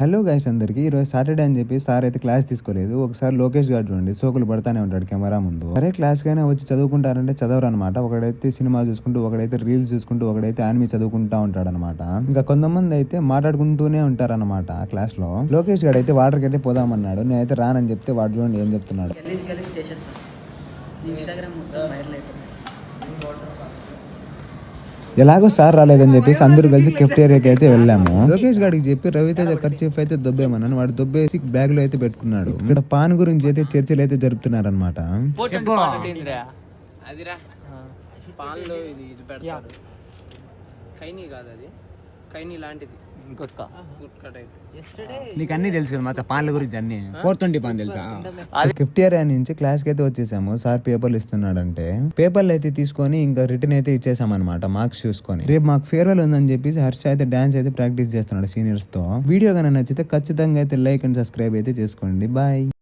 Hello guys అందరికి ఈరోజు Saturday అని చెప్పి సార్ అయితే క్లాస్ తీసుకోలేదు. ఒకసారి లోకేష్ గారు చూడండి సోకులు పడతానే ఉంటాడు కెమెరా ముందు. సరే క్లాస్ కైనా వచ్చి చదువుకుంటారంటే చదవరు అనమాట. ఒకడైతే సినిమా చూసుకుంటూ, ఒకడైతే రీల్స్ చూసుకుంటూ, ఒకడైతే యానిమీ చదువుకుంటా ఉంటాడు అనమాట. ఇంకా కొంతమంది అయితే మాట్లాడుకుంటూనే ఉంటారన్నమాట క్లాస్ లో. లోకేష్ గారు అయితే వాటర్ కట్టే పోదామన్నాడు. నేనైతే రానని చెప్తే వాడు చూడండి ఏం చెప్తున్నాడు. ఎలాగో సార్ రాలేదని చెప్పేసి అందరూ కలిసి కెఫ్టేరియాకి అయితే వెళ్ళాము. లోకేష్ గారికి చెప్పి రవితేజ ఖర్చీఫ్ అయితే దొబ్బేమన్నాను. వాడు దొబ్బేసి బ్యాగ్ లో అయితే పెట్టుకున్నాడు. ఇక్కడ పాన్ గురించి అయితే చర్చలు అయితే జరుపుతున్నారు అనమాట. నీకు అన్ని తెలుసు కదా మా పాన్ల గురించి అన్ని 420 పాన్ తెలుసా? కెఫ్టేరియా నుంచి క్లాస్ కి అయితే వచ్చేసాము. సార్ పేపర్లు ఇస్తున్నాడంటే పేపర్లు అయితే తీసుకొని ఇంకా రిటర్న్ అయితే ఇచ్చేసాం అనమాట మార్క్స్ చూసుకొని. రేపు మాకు ఫేర్వెల్ ఉందని చెప్పేసి హర్ష అయితే డాన్స్ అయితే ప్రాక్టీస్ చేస్తున్నాడు సీనియర్స్ తో. వీడియో కనుక నచ్చితే ఖచ్చితంగా అయితే లైక్ అండ్ సబ్స్క్రైబ్ అయితే చేసుకోండి. బాయ్.